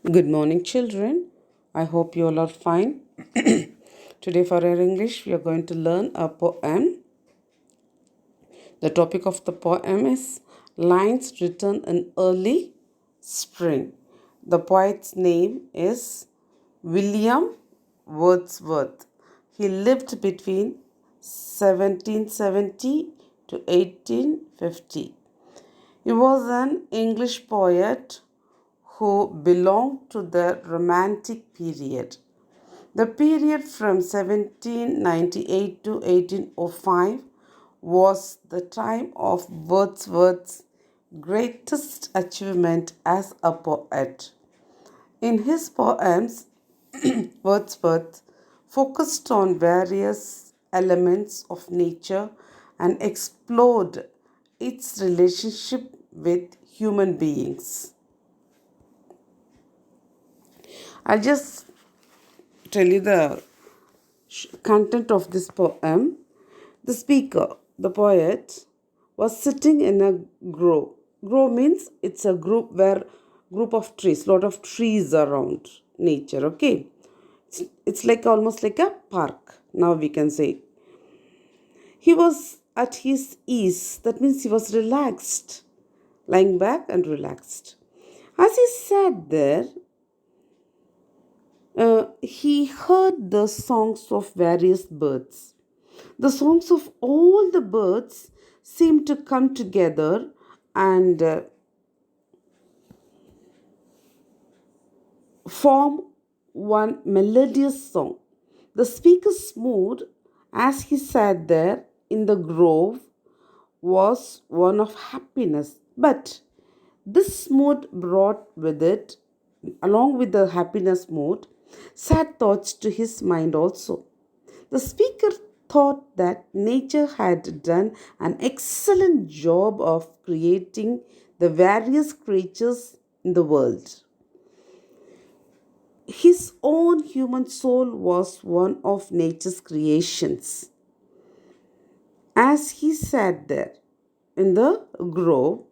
Good morning, children. I hope you all are fine. Today, for our English, we are going to learn a poem. The topic of the poem is Lines Written in Early Spring. The poet's name is William Wordsworth. He lived between 1770 to 1850. He was an English poet who belonged to the Romantic period. The period from 1798 to 1805 was the time of Wordsworth's greatest achievement as a poet. In his poems, Wordsworth focused on various elements of nature and explored its relationship with human beings. I'll just tell you the content of this poem. The speaker, the poet, was sitting in a grove. Grove means it's a group of trees, lot of trees around nature. Okay, it's like almost like a park. Now we can say he was at his ease. That means he was relaxed, lying back and relaxed. As he sat there, he heard the songs of various birds. The songs of all the birds seemed to come together and form one melodious song. The speaker's mood as he sat there in the grove was one of happiness. But this mood brought with it, along with the happiness mood, sad thoughts to his mind also. The speaker thought that nature had done an excellent job of creating the various creatures in the world. His own human soul was one of nature's creations. As he sat there in the grove,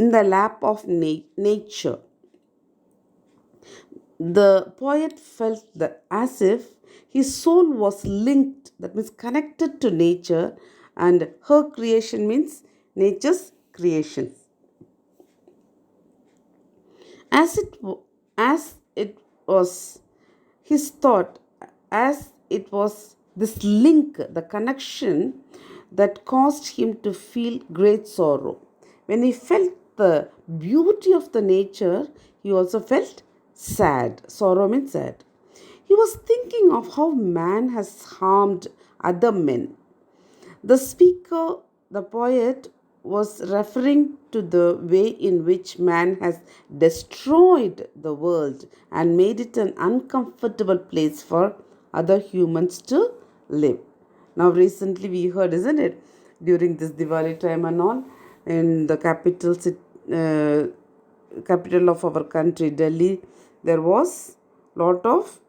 in the lap of nature, the poet felt that as if his soul was linked, that means connected to nature, and her creation means nature's creation. As it was his thought, as it was this link, the connection that caused him to feel great sorrow. When he felt the beauty of the nature, he also felt sad. Sorrow means sad. He was thinking of how man has harmed other men. The speaker, the poet, was referring to the way in which man has destroyed the world and made it an uncomfortable place for other humans to live. Now, recently we heard, isn't it, during this Diwali time and all, in the capital of our country, Delhi, there was lot of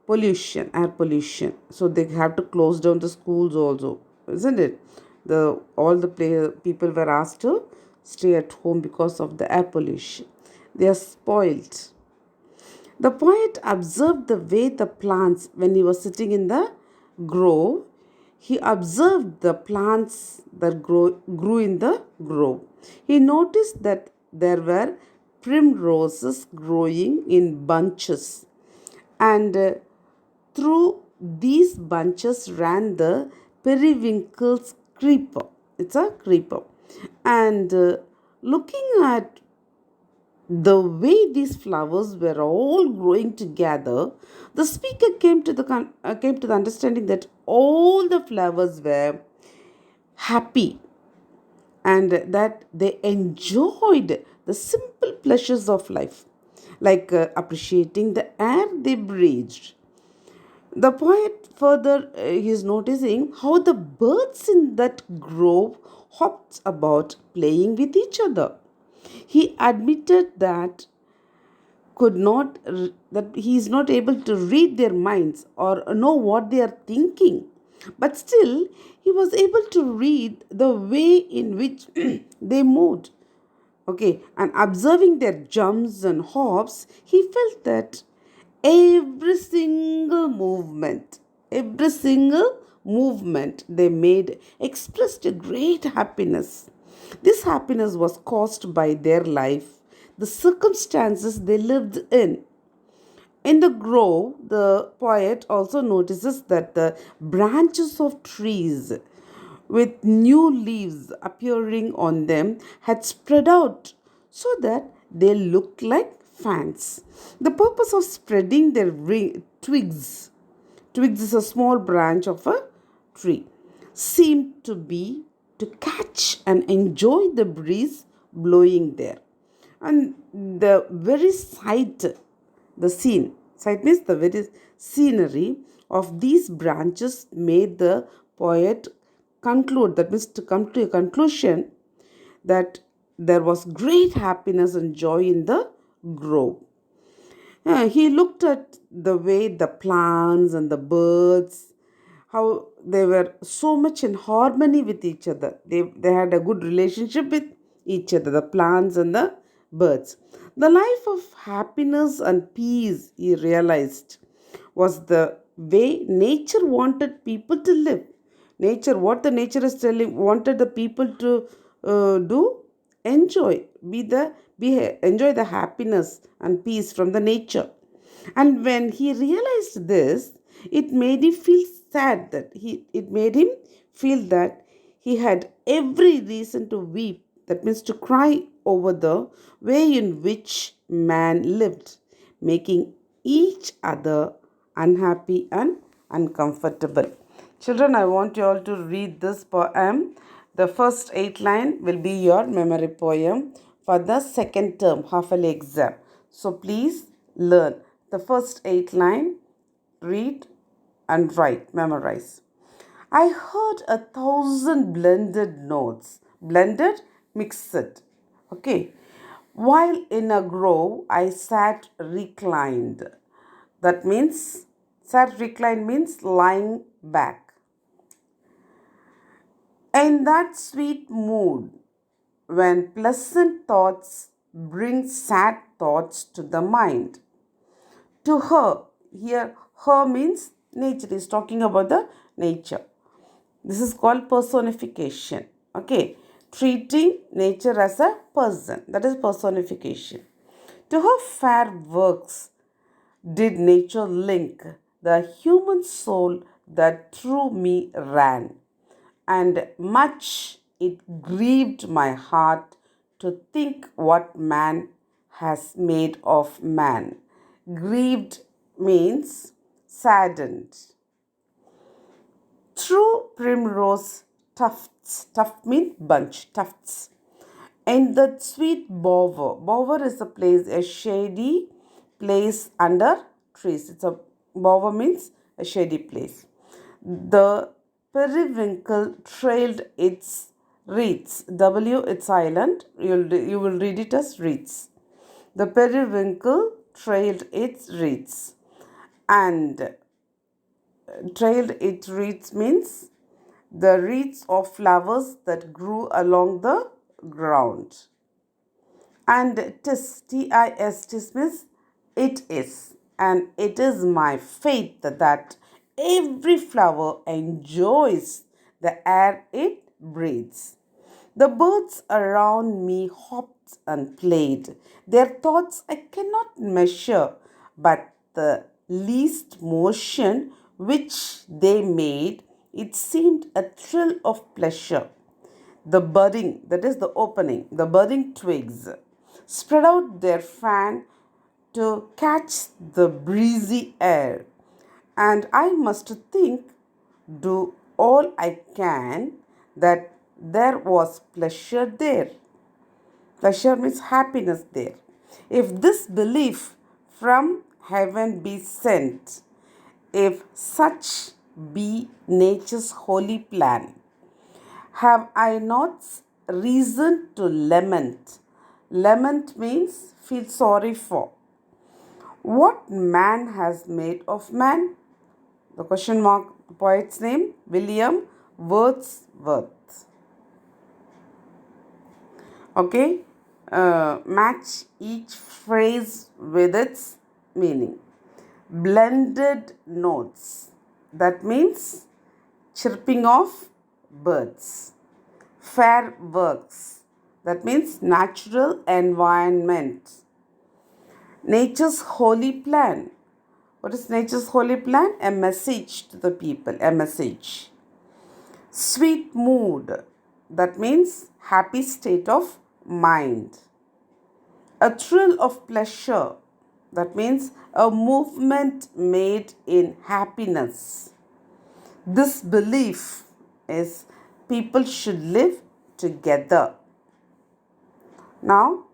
pollution, air pollution. So they have to close down the schools also, isn't it? The all the people were asked to stay at home because of the air pollution. They are spoiled. The poet observed the way the plants, when he was sitting in the grove, he observed the plants that grew in the grove. He noticed that there were primroses growing in bunches, and through these bunches ran the periwinkle's creeper. It's a creeper. And looking at the way these flowers were all growing together, the speaker came to the understanding that all the flowers were happy and that they enjoyed the simple pleasures of life, like appreciating the air they breathed. The poet further is noticing how the birds in that grove hopped about playing with each other. He admitted that he is not able to read their minds or know what they are thinking, but still he was able to read the way in which they moved. Okay, and observing their jumps and hops, he felt that every single movement, every single movement they made expressed a great happiness. This happiness was caused by their life, the circumstances they lived in. In the grove, the poet also notices that the branches of trees with new leaves appearing on them had spread out so that they looked like fans. The purpose of spreading their twigs is a small branch of a tree, seemed to be to catch and enjoy the breeze blowing there. And the very sight means the very scenery of these branches made the poet conclude, that means to come to a conclusion, that there was great happiness and joy in the grove. He looked at the way the plants and the birds, how they were so much in harmony with each other. They had a good relationship with each other, the plants and the birds. The life of happiness and peace, he realized, was the way nature wanted people to live. Nature, what the nature is telling, wanted the people to do, enjoy, enjoy the happiness and peace from the nature. And when he realized this, it made him feel sad that it made him feel that he had every reason to weep, that means to cry over the way in which man lived, making each other unhappy and uncomfortable. Children, I want you all to read this poem. The first 8 lines will be your memory poem for the second term, half-yearly exam. So please learn. The first 8 lines, read and write, memorize. I heard 1,000 blended notes. Blended, mixed. Okay. While in a grove, I sat reclined. That means, sat reclined means lying back. In that sweet mood, when pleasant thoughts bring sad thoughts to the mind. To her, here, her means nature, is talking about the nature. This is called personification. Okay, treating nature as a person, that is personification. To her fair works did nature link the human soul that through me ran, and much it grieved my heart to think what man has made of man. Grieved means saddened. Through primrose tuft means bunch, tufts. And the sweet bower is a place, a shady place under trees. Bower means a shady place. The periwinkle trailed its wreaths. W, it's silent. You will read it as wreaths. The periwinkle trailed its wreaths. And trailed its wreaths means the wreaths of flowers that grew along the ground. And tis means it is. And it is my faith that every flower enjoys the air it breathes. The birds around me hopped and played. Their thoughts I cannot measure, but the least motion which they made, it seemed a thrill of pleasure. The budding, that is the opening, the budding twigs spread out their fan to catch the breezy air. And I must think, do all I can, that there was pleasure there. Pleasure means happiness there. If this belief from heaven be sent, if such be nature's holy plan, have I not reason to lament? Lament means feel sorry for. What man has made of man? The question mark, poet's name, William Wordsworth. Okay, match each phrase with its meaning. Blended notes, that means chirping of birds. Fair works, that means natural environment. Nature's holy plan. What is nature's holy plan? A message to the people, a message. Sweet mood, that means happy state of mind. A thrill of pleasure, that means a movement made in happiness. This belief is people should live together. Now,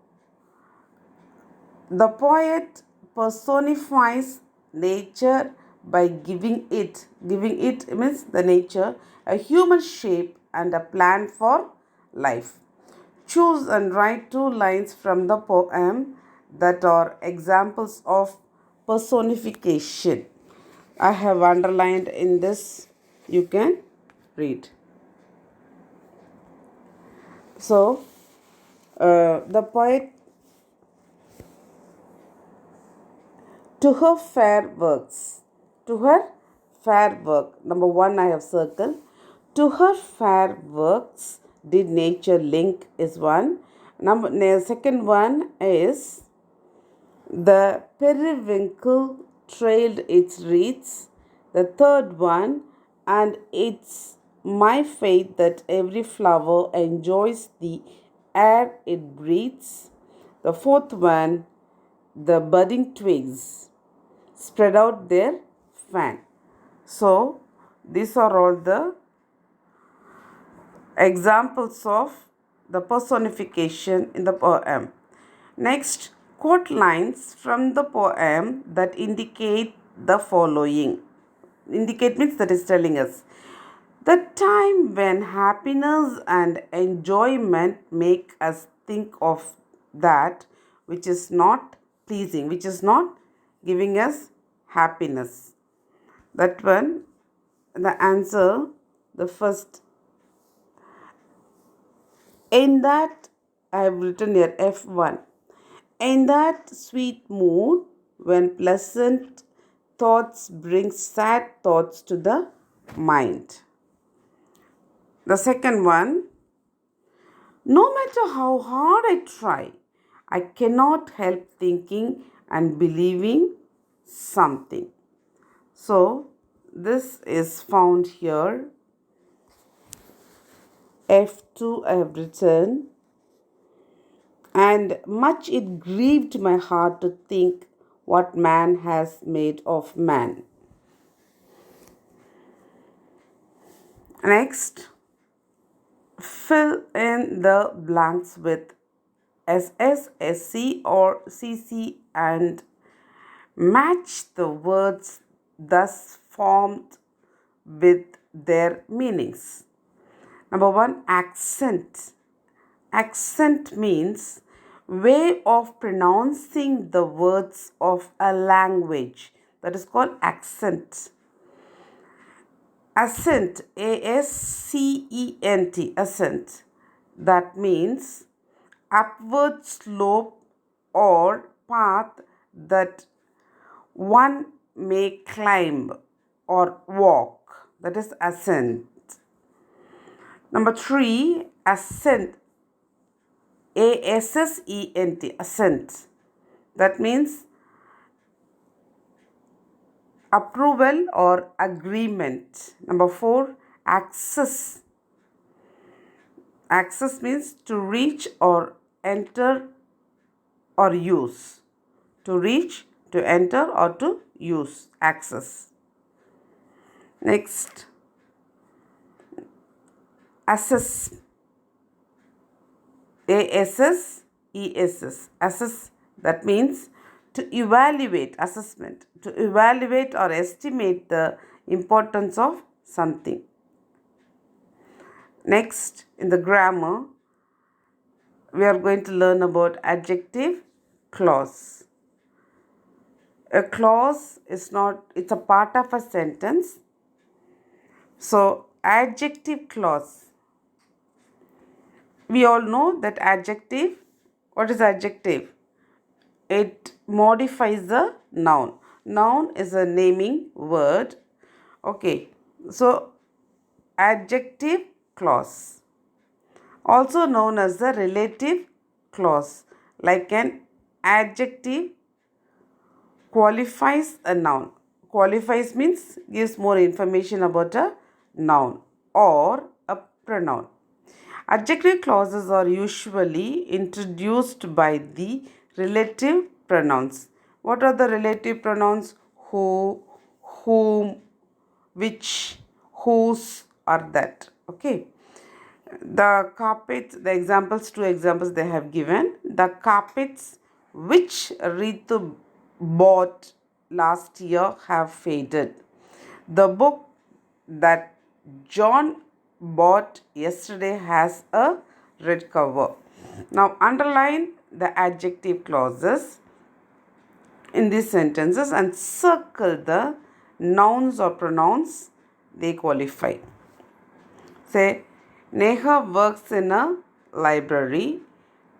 the poet personifies nature by giving it means the nature, a human shape and a plan for life. Choose and write 2 lines from the poem that are examples of personification. I have underlined in this, you can read. So, the poet, to her fair works. To her fair work. Number 1 I have circled. To her fair works did nature link is one. Second one is the periwinkle trailed its wreaths. The third one, and it's my faith that every flower enjoys the air it breathes. The fourth one, the budding twigs spread out their fan. So, these are all the examples of the personification in the poem. Next, quote lines from the poem that indicate the following. Indicate means that is telling us the time when happiness and enjoyment make us think of that which is not pleasing, which is not giving us happiness. That one, the answer, the first. In that, I have written here F1. In that sweet mood, when pleasant thoughts bring sad thoughts to the mind. The second one, no matter how hard I try, I cannot help thinking and believing something. So, this is found here. F2 I have written. And much it grieved my heart to think what man has made of man. Next, fill in the blanks with SS, SC or CC and match the words thus formed with their meanings. Number 1, accent. Accent means way of pronouncing the words of a language. That is called accent. Ascent, ASCENT, ascent. That means upward slope or path that one may climb or walk. That is ascent. Number 3, assent, ASSENT, assent. That means approval or agreement. Number 4, access. Access means to reach or enter or use. To reach, to enter or to use. Access. Next, assess. ASSESS. Assess, that means to evaluate, assessment, to evaluate or estimate the importance of something. Next, in the grammar, we are going to learn about adjective clause. A clause is not, it's a part of a sentence. So, adjective clause. We all know that adjective What is adjective? It modifies the noun. Noun is a naming word. Okay, so adjective clause, also known as the relative clause, like an adjective qualifies a noun. Qualifies means gives more information about a noun or a pronoun. Adjective clauses are usually introduced by the relative pronouns. What are the relative pronouns? Who, whom, which, whose, or that. Okay. The carpets, the examples, two examples they have given. The carpets which Ritu bought last year have faded. The book that John bought yesterday has a red cover. Now underline the adjective clauses in these sentences and circle the nouns or pronouns they qualify. Say, Neha works in a library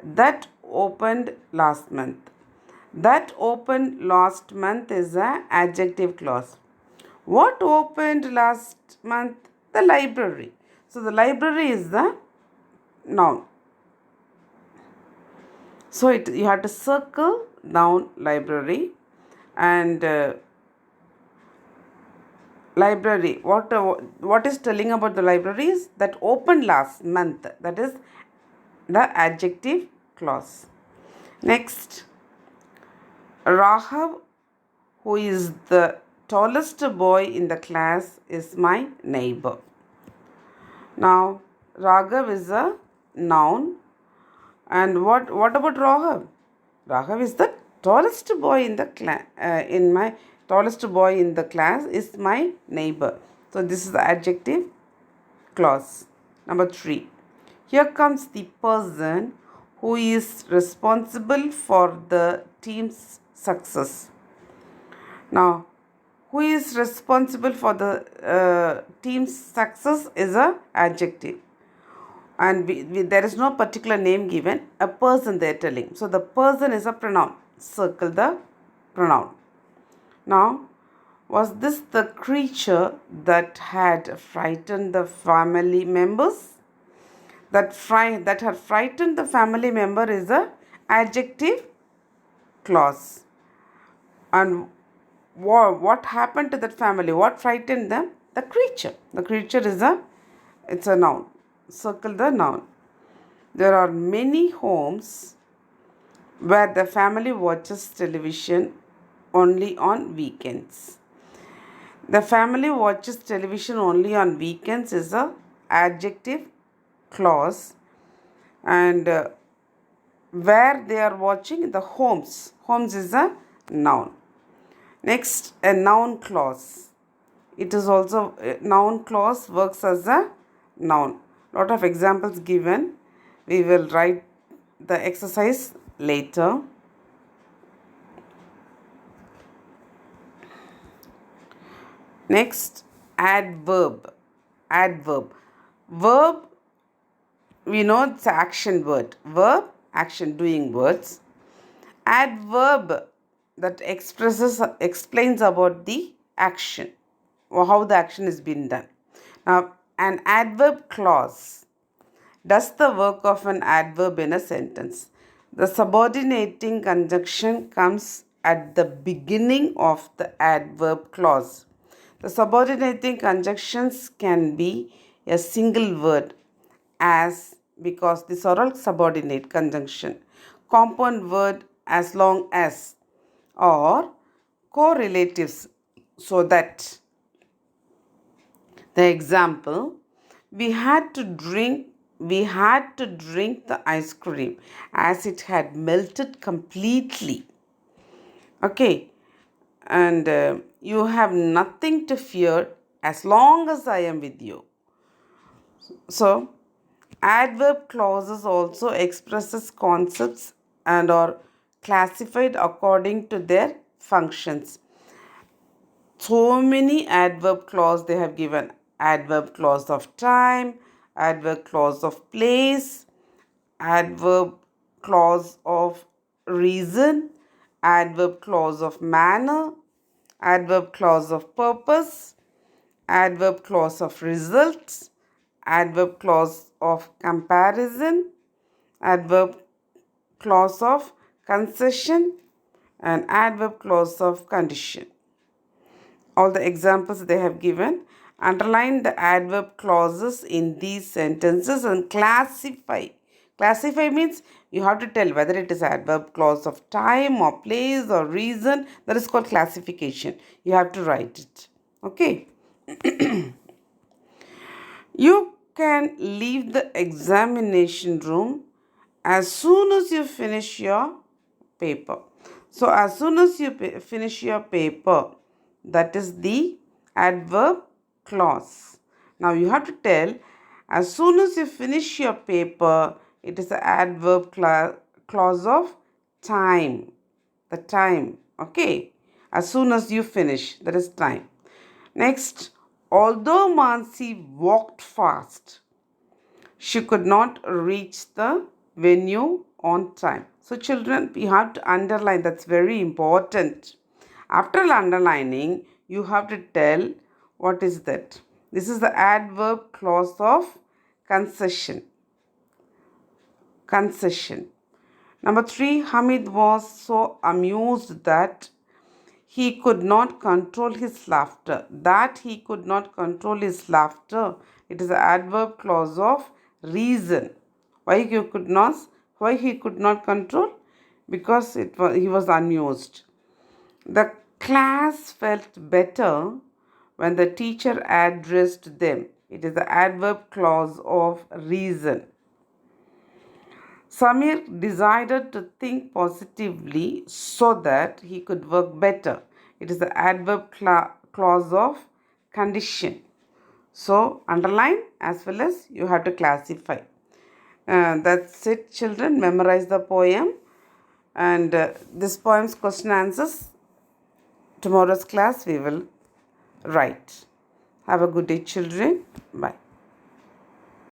that opened last month. That opened last month is an adjective clause. What opened last month? The library. So the library is the noun. So you have to circle noun library and library. What is telling about the library is that opened last month. That is the adjective clause. Next, Rahav, who is the tallest boy in the class, is my neighbor. Now, Raghav is a noun. And what about Rahav? Rahav is the tallest boy in the class. My tallest boy in the class is my neighbor. So this is the adjective clause. Number 3. Here comes the person who is responsible for the team's success. Now, who is responsible for the team's success is a adjective. And there is no particular name given, a person they are telling. So the person is a pronoun. Circle the pronoun. Now, was this the creature that had frightened the family members? That had frightened the family member is a adjective clause. And what happened to that family? What frightened them? The creature. The creature is it's a noun. Circle the noun. There are many homes where the family watches television only on weekends. The family watches television only on weekends is a adjective clause, and where they are watching, the homes. Homes is a noun. Next, a noun clause. It is also a noun clause works as a noun. Lot of examples given. We will write the exercise later. Next, adverb. Adverb. Verb, we know it's an action word. Verb, action, doing words. Adverb, that explains about the action or how the action is being done. Now, an adverb clause does the work of an adverb in a sentence. The subordinating conjunction comes at the beginning of the adverb clause. The subordinating conjunctions can be a single word because these are all subordinate conjunction. Compound word as long as, or correlatives so that. The example, we had to drink the ice cream as it had melted completely. Okay, and you have nothing to fear as long as I am with you. So, adverb clauses also expresses concepts and are classified according to their functions. So many adverb clause they have given. Adverb clause of time, adverb clause of place, adverb clause of reason, adverb clause of manner, adverb clause of purpose, adverb clause of results, adverb clause of comparison, adverb clause of concession, and adverb clause of condition. All the examples they have given. Underline the adverb clauses in these sentences and classify. Classify means you have to tell whether it is adverb clause of time or place or reason. That is called classification. You have to write it. Okay. You can leave the examination room as soon as you finish your paper. So, as soon as you finish your paper, that is the adverb clause. Now, you have to tell as soon as you finish your paper, it is the adverb clause of time. The time, okay? As soon as you finish, that is time. Next, although Mansi walked fast, she could not reach the venue on time. So, children, you have to underline. That's very important. After underlining, you have to tell what is that. This is the adverb clause of concession. Concession. Number 3, Hamid was so amused that he could not control his laughter. That he could not control his laughter. It is the adverb clause of reason. Why he could not control? Because he was amused. The class felt better when the teacher addressed them. It is the adverb clause of reason. Samir decided to think positively so that he could work better. It is the adverb clause of condition. So, underline as well as you have to classify. That's it, children. Memorize the poem. And this poem's question answers, tomorrow's class we will write. Have a good day, children. Bye.